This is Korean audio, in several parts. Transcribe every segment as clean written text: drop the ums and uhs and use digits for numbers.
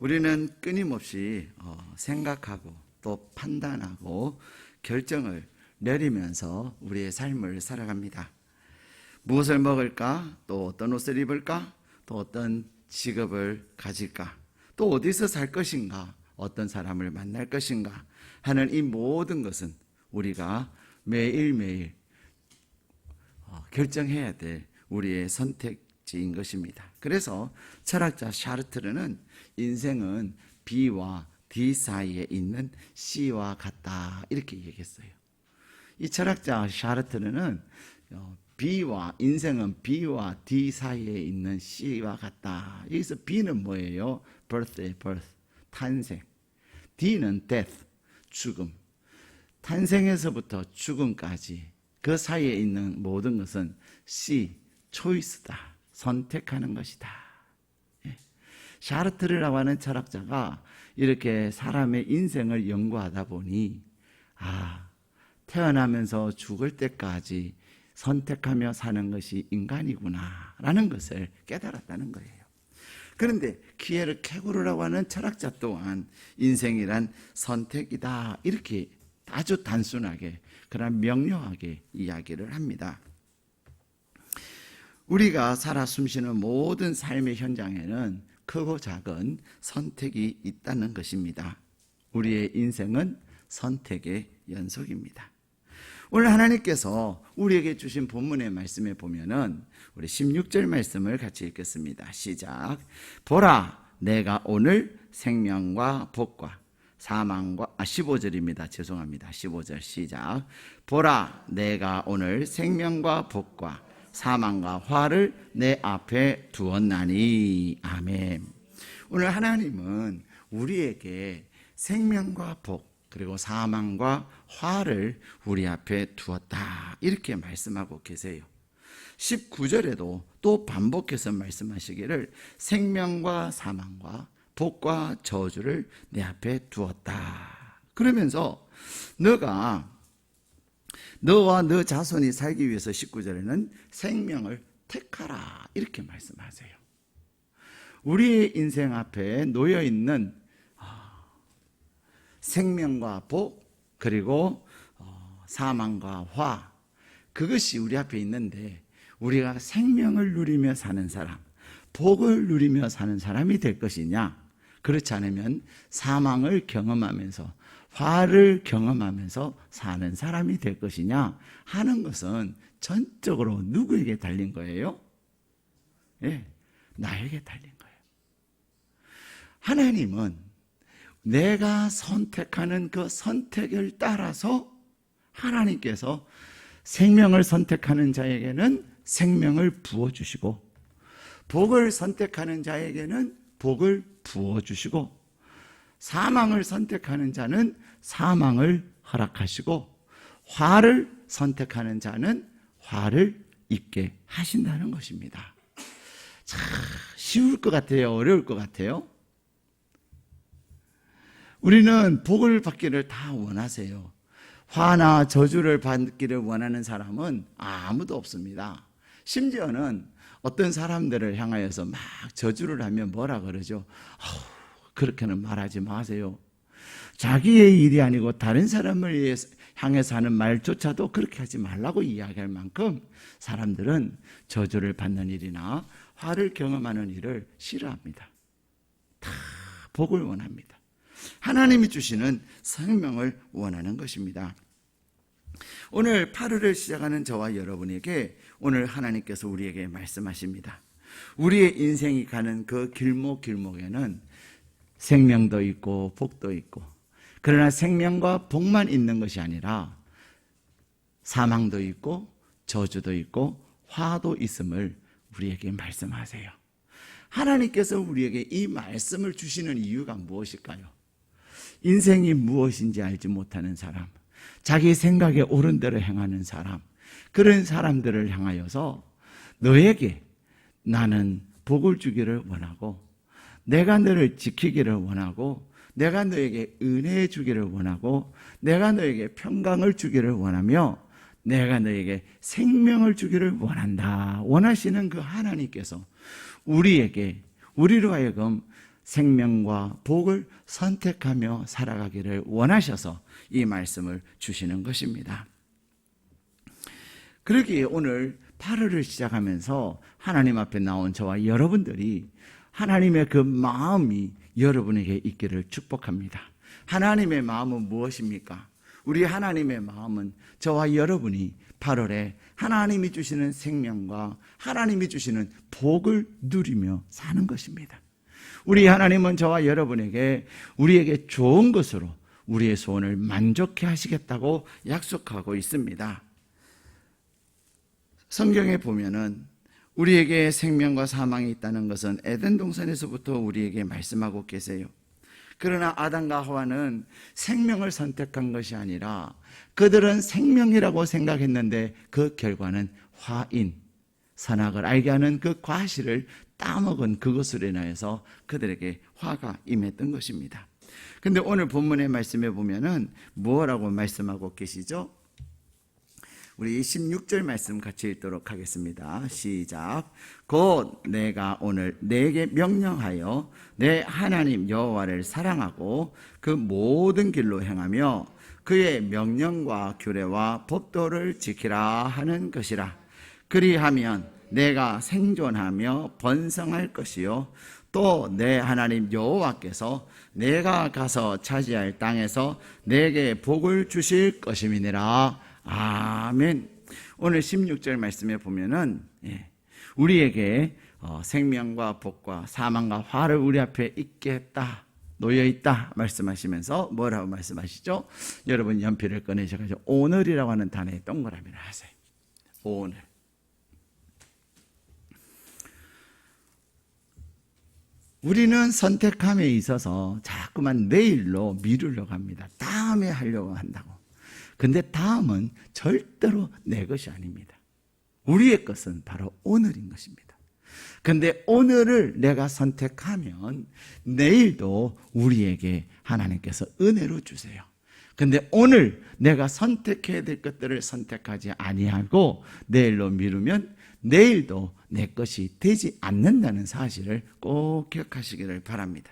우리는 끊임없이 생각하고 또 판단하고 결정을 내리면서 우리의 삶을 살아갑니다. 무엇을 먹을까? 또 어떤 옷을 입을까? 또 어떤 직업을 가질까? 또 어디서 살 것인가? 어떤 사람을 만날 것인가? 하는 이 모든 것은 우리가 매일매일 결정해야 될 우리의 선택지인 것입니다. 그래서 철학자 샤르트르는 인생은 B와 D 사이에 있는 C와 같다 이렇게 얘기했어요. 이 철학자 샤르트르는 인생은 B와 D 사이에 있는 C와 같다. 여기서 B는 뭐예요? birth의 birth, 탄생. D는 death, 죽음. 탄생에서부터 죽음까지 그 사이에 있는 모든 것은 C, choice다. 선택하는 것이다. 샤르트르라고 하는 철학자가 이렇게 사람의 인생을 연구하다 보니 태어나면서 죽을 때까지 선택하며 사는 것이 인간이구나 라는 것을 깨달았다는 거예요. 그런데 키에르 케고르라고 하는 철학자 또한 인생이란 선택이다 이렇게 아주 단순하게 그러나 명료하게 이야기를 합니다. 우리가 살아 숨쉬는 모든 삶의 현장에는 크고 작은 선택이 있다는 것입니다. 우리의 인생은 선택의 연속입니다. 오늘 하나님께서 우리에게 주신 본문의 말씀에 보면은 우리 16절 말씀을 같이 읽겠습니다. 시작. 보라, 내가 오늘 생명과 복과 사망과 15절입니다. 죄송합니다. 15절 시작. 보라, 내가 오늘 생명과 복과 사망과 화를 내 앞에 두었나니. 아멘. 오늘 하나님은 우리에게 생명과 복 그리고 사망과 화를 우리 앞에 두었다 이렇게 말씀하고 계세요. 19절에도 또 반복해서 말씀하시기를 생명과 사망과 복과 저주를 내 앞에 두었다. 그러면서 너와 너 자손이 살기 위해서 19절에는 생명을 택하라 이렇게 말씀하세요. 우리의 인생 앞에 놓여있는 생명과 복 그리고 사망과 화 그것이 우리 앞에 있는데 우리가 생명을 누리며 사는 사람, 복을 누리며 사는 사람이 될 것이냐, 그렇지 않으면 사망을 경험하면서 화를 경험하면서 사는 사람이 될 것이냐 하는 것은 전적으로 누구에게 달린 거예요? 나에게 달린 거예요. 하나님은 내가 선택하는 그 선택을 따라서 하나님께서 생명을 선택하는 자에게는 생명을 부어주시고 복을 선택하는 자에게는 복을 부어주시고 사망을 선택하는 자는 사망을 허락하시고 화를 선택하는 자는 화를 입게 하신다는 것입니다. 참 쉬울 것 같아요? 어려울 것 같아요? 우리는 복을 받기를 다 원하세요. 화나 저주를 받기를 원하는 사람은 아무도 없습니다. 심지어는 어떤 사람들을 향하여서 막 저주를 하면 뭐라 그러죠? 그렇게는 말하지 마세요. 자기의 일이 아니고 다른 사람을 향해서 하는 말조차도 그렇게 하지 말라고 이야기할 만큼 사람들은 저주를 받는 일이나 화를 경험하는 일을 싫어합니다. 다 복을 원합니다. 하나님이 주시는 생명을 원하는 것입니다. 오늘 8월을 시작하는 저와 여러분에게 오늘 하나님께서 우리에게 말씀하십니다. 우리의 인생이 가는 그 길목길목에는 생명도 있고 복도 있고, 그러나 생명과 복만 있는 것이 아니라 사망도 있고 저주도 있고 화도 있음을 우리에게 말씀하세요. 하나님께서 우리에게 이 말씀을 주시는 이유가 무엇일까요? 인생이 무엇인지 알지 못하는 사람, 자기 생각에 옳은 대로 행하는 사람, 그런 사람들을 향하여서 너에게 나는 복을 주기를 원하고, 내가 너를 지키기를 원하고, 내가 너에게 은혜 주기를 원하고, 내가 너에게 평강을 주기를 원하며, 내가 너에게 생명을 주기를 원한다. 원하시는 그 하나님께서 우리로 하여금 생명과 복을 선택하며 살아가기를 원하셔서 이 말씀을 주시는 것입니다. 그러기에 오늘 8월을 시작하면서 하나님 앞에 나온 저와 여러분들이 하나님의 그 마음이 여러분에게 있기를 축복합니다. 하나님의 마음은 무엇입니까? 우리 하나님의 마음은 저와 여러분이 8월에 하나님이 주시는 생명과 하나님이 주시는 복을 누리며 사는 것입니다. 우리 하나님은 저와 여러분에게 우리에게 좋은 것으로 우리의 소원을 만족해 하시겠다고 약속하고 있습니다. 성경에 보면은 우리에게 생명과 사망이 있다는 것은 에덴 동산에서부터 우리에게 말씀하고 계세요. 그러나 아담과 하와는 생명을 선택한 것이 아니라 그들은 생명이라고 생각했는데 그 결과는 화인, 선악을 알게 하는 그 과실을 따먹은 그것으로 인하여서 그들에게 화가 임했던 것입니다. 근데 오늘 본문의 말씀에 보면은 뭐라고 말씀하고 계시죠? 우리 16절 말씀 같이 읽도록 하겠습니다. 시작. 곧 내가 오늘 내게 명령하여 내 하나님 여호와를 사랑하고 그 모든 길로 행하며 그의 명령과 규례와 법도를 지키라 하는 것이라. 그리하면 내가 생존하며 번성할 것이요 또 내 하나님 여호와께서 내가 가서 차지할 땅에서 내게 복을 주실 것임이니라. 아멘. 오늘 16절 말씀에 보면은 우리에게 생명과 복과 사망과 화를 우리 앞에 있게 했다, 놓여 있다 말씀하시면서 뭐라고 말씀하시죠? 여러분 연필을 꺼내셔가지고 오늘이라고 하는 단어에 동그라미를 하세요. 오늘. 우리는 선택함에 있어서 자꾸만 내일로 미루려고 합니다. 다음에 하려고 한다고. 근데 다음은 절대로 내 것이 아닙니다. 우리의 것은 바로 오늘인 것입니다. 근데 오늘을 내가 선택하면 내일도 우리에게 하나님께서 은혜로 주세요. 근데 오늘 내가 선택해야 될 것들을 선택하지 아니하고 내일로 미루면 내일도 내 것이 되지 않는다는 사실을 꼭 기억하시기를 바랍니다.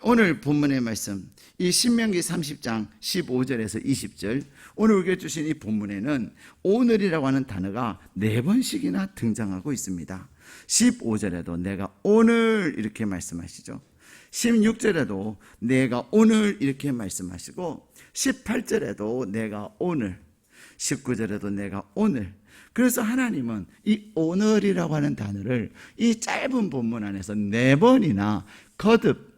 오늘 본문의 말씀, 이 신명기 30장 15절에서 20절, 오늘 우리에게 주신 이 본문에는 오늘이라고 하는 단어가 4번씩이나 등장하고 있습니다. 15절에도 내가 오늘 이렇게 말씀하시죠. 16절에도 내가 오늘 이렇게 말씀하시고 18절에도 내가 오늘, 19절에도 내가 오늘. 그래서 하나님은 이 오늘이라고 하는 단어를 이 짧은 본문 안에서 4번이나 거듭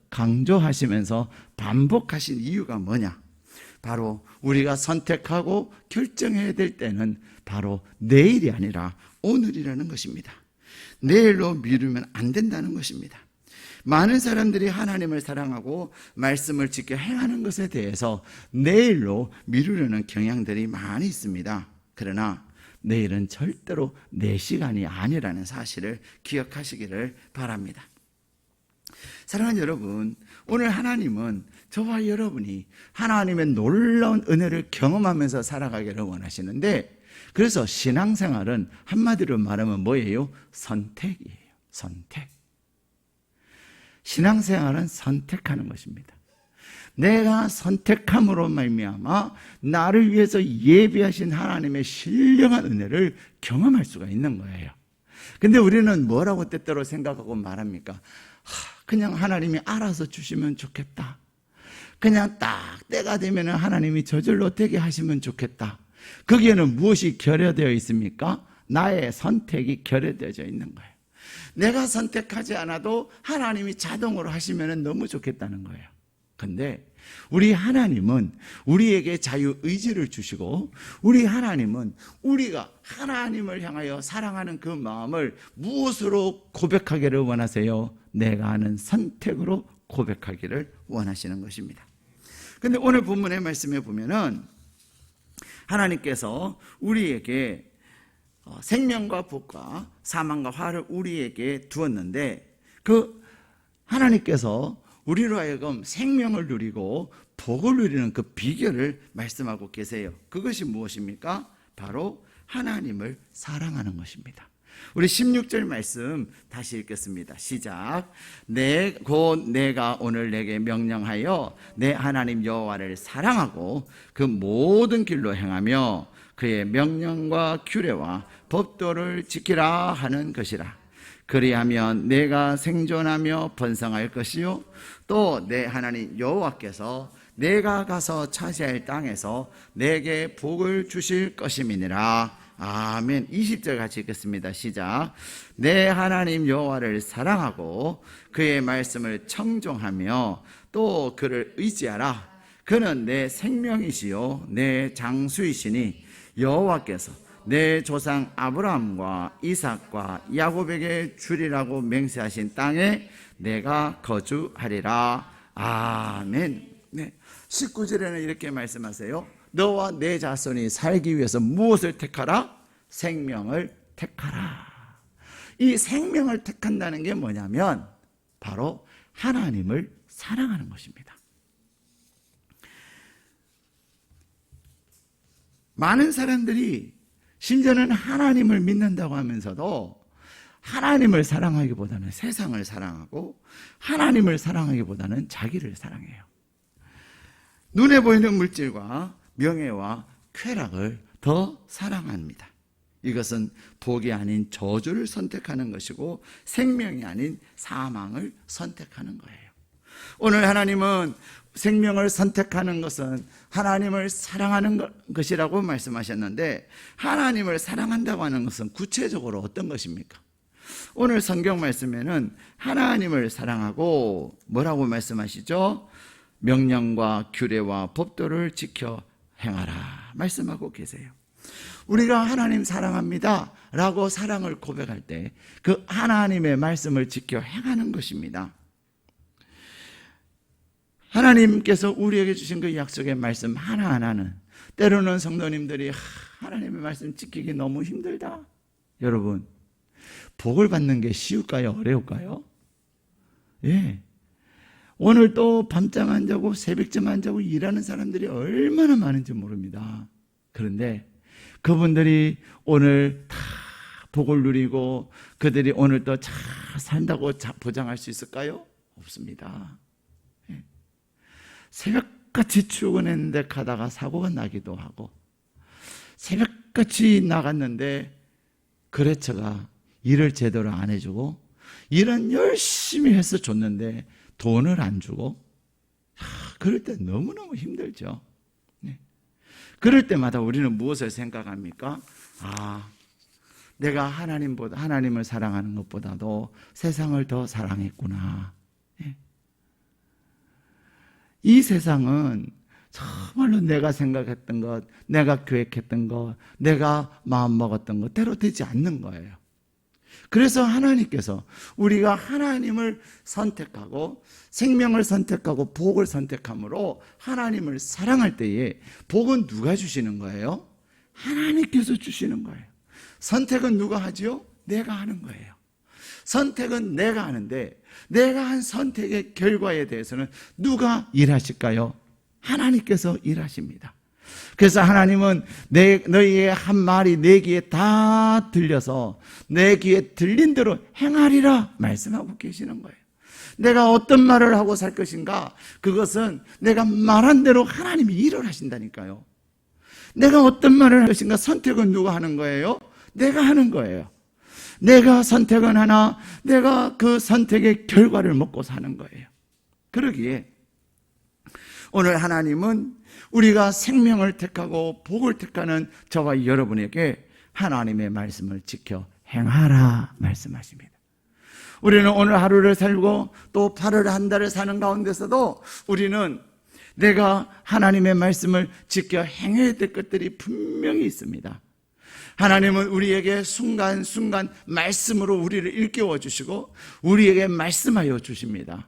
강조하시면서 반복하신 이유가 뭐냐? 바로 우리가 선택하고 결정해야 될 때는 바로 내일이 아니라 오늘이라는 것입니다. 내일로 미루면 안 된다는 것입니다. 많은 사람들이 하나님을 사랑하고 말씀을 지켜 행하는 것에 대해서 내일로 미루려는 경향들이 많이 있습니다. 그러나 내일은 절대로 내 시간이 아니라는 사실을 기억하시기를 바랍니다. 사랑하는 여러분, 오늘 하나님은 저와 여러분이 하나님의 놀라운 은혜를 경험하면서 살아가기를 원하시는데, 그래서 신앙생활은 한마디로 말하면 뭐예요? 선택이에요. 선택. 신앙생활은 선택하는 것입니다. 내가 선택함으로 말미암아 나를 위해서 예비하신 하나님의 신령한 은혜를 경험할 수가 있는 거예요. 근데 우리는 뭐라고 때때로 생각하고 말합니까? 그냥 하나님이 알아서 주시면 좋겠다. 그냥 딱 때가 되면 하나님이 저절로 되게 하시면 좋겠다. 거기에는 무엇이 결여되어 있습니까? 나의 선택이 결여되어져 있는 거예요. 내가 선택하지 않아도 하나님이 자동으로 하시면 너무 좋겠다는 거예요. 근데 우리 하나님은 우리에게 자유의지를 주시고, 우리 하나님은 우리가 하나님을 향하여 사랑하는 그 마음을 무엇으로 고백하기를 원하세요? 내가 하는 선택으로 고백하기를 원하시는 것입니다. 근데 오늘 본문의 말씀에 보면은 하나님께서 우리에게 생명과 복과 사망과 화를 우리에게 두었는데, 그 하나님께서 우리로 하여금 생명을 누리고 복을 누리는 그 비결을 말씀하고 계세요. 그것이 무엇입니까? 바로 하나님을 사랑하는 것입니다. 우리 16절 말씀 다시 읽겠습니다. 시작. 곧 내가 오늘 내게 명령하여 내 하나님 여호와를 사랑하고 그 모든 길로 행하며 그의 명령과 규례와 법도를 지키라 하는 것이라. 그리하면 내가 생존하며 번성할 것이요 또 내 하나님 여호와께서 내가 가서 차지할 땅에서 내게 복을 주실 것임이니라. 아멘. 20절 같이 읽겠습니다. 시작. 내 하나님 여호와를 사랑하고 그의 말씀을 청종하며 또 그를 의지하라. 그는 내 생명이시요 내 장수이시니 여호와께서 내 조상 아브라함과 이삭과 야곱에게 주리라고 맹세하신 땅에 내가 거주하리라. 아멘. 네. 19절에는 이렇게 말씀하세요. 너와 내 자손이 살기 위해서 무엇을 택하라? 생명을 택하라. 이 생명을 택한다는 게 뭐냐면 바로 하나님을 사랑하는 것입니다. 많은 사람들이 심지어는 하나님을 믿는다고 하면서도 하나님을 사랑하기보다는 세상을 사랑하고 하나님을 사랑하기보다는 자기를 사랑해요. 눈에 보이는 물질과 명예와 쾌락을 더 사랑합니다. 이것은 복이 아닌 저주를 선택하는 것이고 생명이 아닌 사망을 선택하는 거예요. 오늘 하나님은 생명을 선택하는 것은 하나님을 사랑하는 것이라고 말씀하셨는데 하나님을 사랑한다고 하는 것은 구체적으로 어떤 것입니까? 오늘 성경 말씀에는 하나님을 사랑하고 뭐라고 말씀하시죠? 명령과 규례와 법도를 지켜 행하라 말씀하고 계세요. 우리가 하나님 사랑합니다 라고 사랑을 고백할 때 그 하나님의 말씀을 지켜 행하는 것입니다. 하나님께서 우리에게 주신 그 약속의 말씀 하나하나는 때로는 성도님들이 하나님의 말씀 지키기 너무 힘들다. 여러분, 복을 받는 게 쉬울까요? 어려울까요? 예. 오늘 또 밤잠 안 자고 새벽잠 안 자고 일하는 사람들이 얼마나 많은지 모릅니다. 그런데 그분들이 오늘 다 복을 누리고 그들이 오늘 또 잘 산다고 보장할 수 있을까요? 없습니다. 예. 새벽같이 출근했는데 가다가 사고가 나기도 하고 새벽같이 나갔는데 거래처가 일을 제대로 안 해주고 일은 열심히 해서 줬는데 돈을 안 주고 그럴 때 너무너무 힘들죠. 네. 그럴 때마다 우리는 무엇을 생각합니까? 내가 하나님을 사랑하는 것보다도 세상을 더 사랑했구나. 네. 이 세상은 정말로 내가 생각했던 것, 내가 계획했던 것, 내가 마음먹었던 것 대로 되지 않는 거예요. 그래서 하나님께서 우리가 하나님을 선택하고 생명을 선택하고 복을 선택함으로 하나님을 사랑할 때에 복은 누가 주시는 거예요? 하나님께서 주시는 거예요. 선택은 누가 하지요? 내가 하는 거예요. 선택은 내가 하는데 내가 한 선택의 결과에 대해서는 누가 일하실까요? 하나님께서 일하십니다. 그래서 하나님은 너희의 한 말이 내 귀에 다 들려서 내 귀에 들린 대로 행하리라 말씀하고 계시는 거예요. 내가 어떤 말을 하고 살 것인가? 그것은 내가 말한 대로 하나님이 일을 하신다니까요. 내가 어떤 말을 할 것인가? 선택은 누가 하는 거예요? 내가 하는 거예요. 내가 선택은 하나, 내가 그 선택의 결과를 먹고 사는 거예요. 그러기에 오늘 하나님은 우리가 생명을 택하고 복을 택하는 저와 여러분에게 하나님의 말씀을 지켜 행하라 말씀하십니다. 우리는 오늘 하루를 살고 또 8월 한 달을 사는 가운데서도 우리는 내가 하나님의 말씀을 지켜 행해야 될 것들이 분명히 있습니다. 하나님은 우리에게 순간순간 말씀으로 우리를 일깨워 주시고 우리에게 말씀하여 주십니다.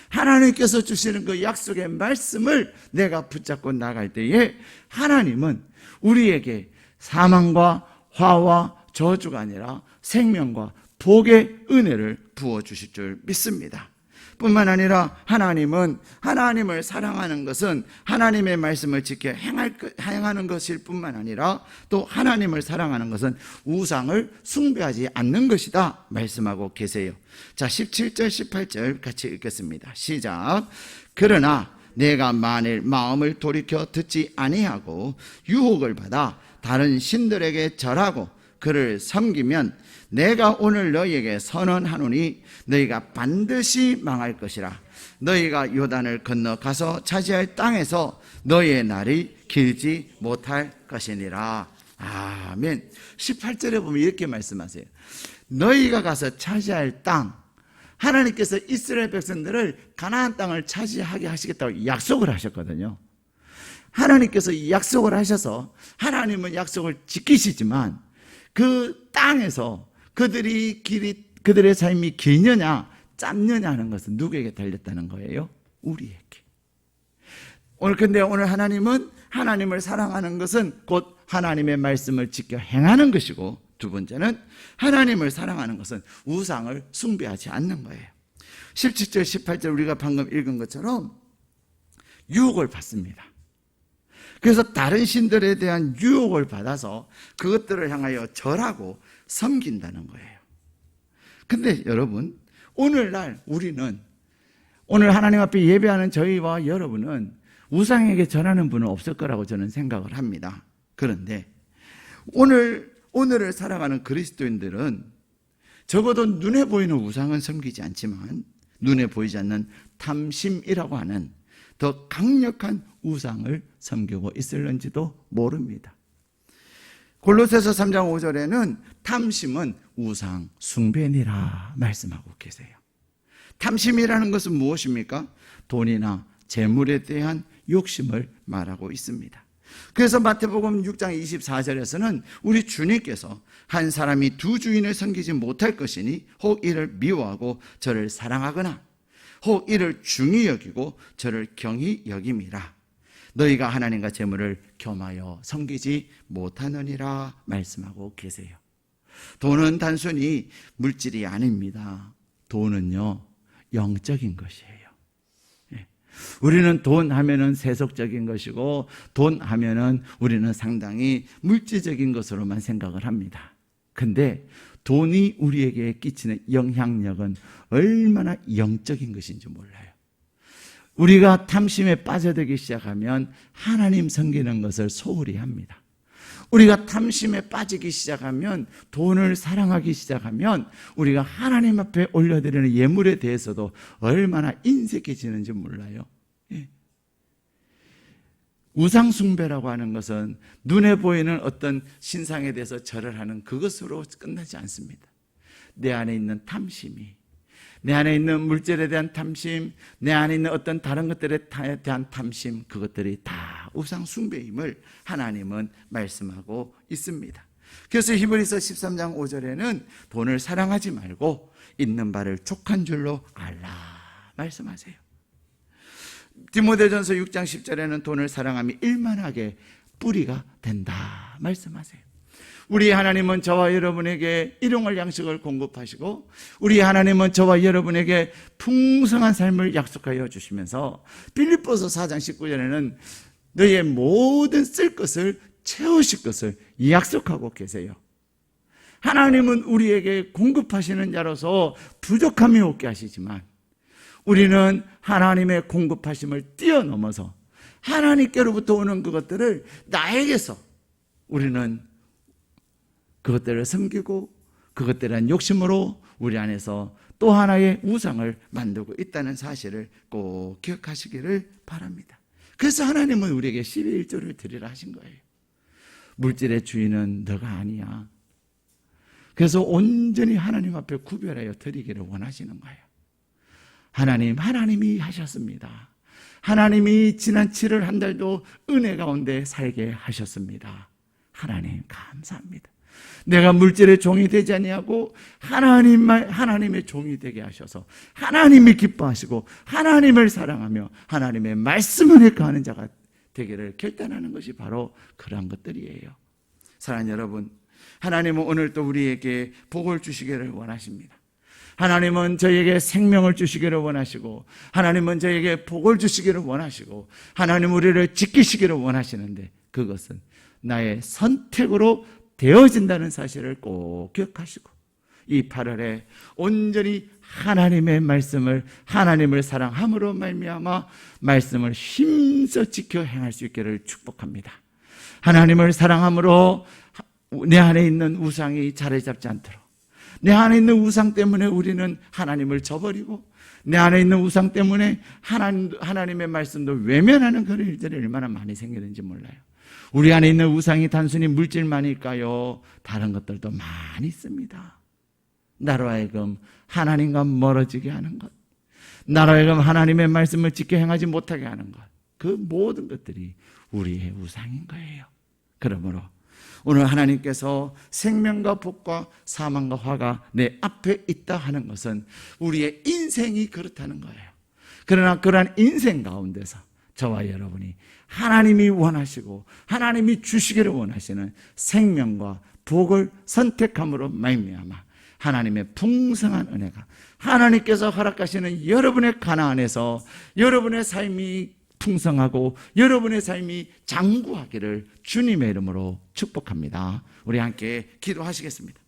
하나님께서 주시는 그 약속의 말씀을 내가 붙잡고 나갈 때에 하나님은 우리에게 사망과 화와 저주가 아니라 생명과 복의 은혜를 부어주실 줄 믿습니다. 뿐만 아니라 하나님은 하나님을 사랑하는 것은 하나님의 말씀을 지켜 행하는 것일 뿐만 아니라 또 하나님을 사랑하는 것은 우상을 숭배하지 않는 것이다 말씀하고 계세요. 자, 17절 18절 같이 읽겠습니다. 시작. 그러나 내가 만일 마음을 돌이켜 듣지 아니하고 유혹을 받아 다른 신들에게 절하고 그를 섬기면 내가 오늘 너희에게 선언하노니 너희가 반드시 망할 것이라. 너희가 요단을 건너 가서 차지할 땅에서 너희의 날이 길지 못할 것이니라. 아멘. 18절에 보면 이렇게 말씀하세요. 너희가 가서 차지할 땅, 하나님께서 이스라엘 백성들을 가나안 땅을 차지하게 하시겠다고 약속을 하셨거든요. 하나님께서 약속을 하셔서 하나님은 약속을 지키시지만 그 땅에서 그들의 삶이 기느냐 짧느냐 하는 것은 누구에게 달렸다는 거예요? 우리에게. 오늘 하나님은 하나님을 사랑하는 것은 곧 하나님의 말씀을 지켜 행하는 것이고, 두 번째는 하나님을 사랑하는 것은 우상을 숭배하지 않는 거예요. 17절 18절 우리가 방금 읽은 것처럼 유혹을 받습니다. 그래서 다른 신들에 대한 유혹을 받아서 그것들을 향하여 절하고 섬긴다는 거예요. 근데 여러분, 오늘날 우리는, 오늘 하나님 앞에 예배하는 저희와 여러분은 우상에게 절하는 분은 없을 거라고 저는 생각을 합니다. 그런데 오늘을 살아가는 그리스도인들은 적어도 눈에 보이는 우상은 섬기지 않지만 눈에 보이지 않는 탐심이라고 하는 더 강력한 우상을 섬기고 있을는지도 모릅니다. 골로새서 3장 5절에는 탐심은 우상 숭배니라 말씀하고 계세요. 탐심이라는 것은 무엇입니까? 돈이나 재물에 대한 욕심을 말하고 있습니다. 그래서 마태복음 6장 24절에서는 우리 주님께서 한 사람이 두 주인을 섬기지 못할 것이니 혹 이를 미워하고 저를 사랑하거나 혹 이를 중히 여기고 저를 경히 여김이라. 너희가 하나님과 재물을 겸하여 섬기지 못하느니라 말씀하고 계세요. 돈은 단순히 물질이 아닙니다. 돈은요, 영적인 것이에요. 우리는 돈 하면은 세속적인 것이고, 돈 하면은 우리는 상당히 물질적인 것으로만 생각을 합니다. 근데 돈이 우리에게 끼치는 영향력은 얼마나 영적인 것인지 몰라요. 우리가 탐심에 빠져들기 시작하면 하나님 섬기는 것을 소홀히 합니다. 우리가 탐심에 빠지기 시작하면, 돈을 사랑하기 시작하면 우리가 하나님 앞에 올려드리는 예물에 대해서도 얼마나 인색해지는지 몰라요. 우상숭배라고 하는 것은 눈에 보이는 어떤 신상에 대해서 절을 하는 그것으로 끝나지 않습니다. 내 안에 있는 탐심이, 내 안에 있는 물질에 대한 탐심, 내 안에 있는 어떤 다른 것들에 대한 탐심, 그것들이 다 우상숭배임을 하나님은 말씀하고 있습니다. 그래서 히브리서 13장 5절에는 돈을 사랑하지 말고 있는 바를 족한 줄로 알라 말씀하세요. 디모데전서 6장 10절에는 돈을 사랑함이 일만하게 뿌리가 된다 말씀하세요. 우리 하나님은 저와 여러분에게 일용할 양식을 공급하시고, 우리 하나님은 저와 여러분에게 풍성한 삶을 약속하여 주시면서 빌립보서 4장 19절에는 너희의 모든 쓸 것을 채우실 것을 약속하고 계세요. 하나님은 우리에게 공급하시는 자로서 부족함이 없게 하시지만, 우리는 하나님의 공급하심을 뛰어넘어서 하나님께로부터 오는 그것들을 나에게서 우리는 그것들을 섬기고 그것들에 대한 욕심으로 우리 안에서 또 하나의 우상을 만들고 있다는 사실을 꼭 기억하시기를 바랍니다. 그래서 하나님은 우리에게 12.1조를 드리라 하신 거예요. 물질의 주인은 너가 아니야. 그래서 온전히 하나님 앞에 구별하여 드리기를 원하시는 거예요. 하나님이 하셨습니다. 하나님이 지난 7월 한 달도 은혜 가운데 살게 하셨습니다. 하나님 감사합니다. 내가 물질의 종이 되지 아니하고 하나님의 종이 되게 하셔서 하나님이 기뻐하시고 하나님을 사랑하며 하나님의 말씀을 거하는 자가 되기를 결단하는 것이 바로 그러한 것들이에요. 사랑하는 여러분, 하나님은 오늘 또 우리에게 복을 주시기를 원하십니다. 하나님은 저에게 생명을 주시기를 원하시고, 하나님은 저에게 복을 주시기를 원하시고, 하나님 우리를 지키시기를 원하시는데, 그것은 나의 선택으로 되어진다는 사실을 꼭 기억하시고, 이 8월에 온전히 하나님의 말씀을, 하나님을 사랑함으로 말미암아 말씀을 힘써 지켜 행할 수 있기를 축복합니다. 하나님을 사랑함으로 내 안에 있는 우상이 자리 잡지 않도록, 내 안에 있는 우상 때문에 우리는 하나님을 저버리고, 내 안에 있는 우상 때문에 하나님의 말씀도 외면하는 그런 일들이 얼마나 많이 생기는지 몰라요. 우리 안에 있는 우상이 단순히 물질만일까요? 다른 것들도 많이 있습니다. 나로 하여금 하나님과 멀어지게 하는 것, 나로 하여금 하나님의 말씀을 지켜 행하지 못하게 하는 것, 그 모든 것들이 우리의 우상인 거예요. 그러므로 오늘 하나님께서 생명과 복과 사망과 화가 내 앞에 있다 하는 것은 우리의 인생이 그렇다는 거예요. 그러나 그러한 인생 가운데서 저와 여러분이 하나님이 원하시고 하나님이 주시기를 원하시는 생명과 복을 선택함으로 말미암아 하나님의 풍성한 은혜가, 하나님께서 허락하시는 여러분의 가나안에서 여러분의 삶이 풍성하고 여러분의 삶이 장구하기를 주님의 이름으로 축복합니다. 우리 함께 기도하시겠습니다.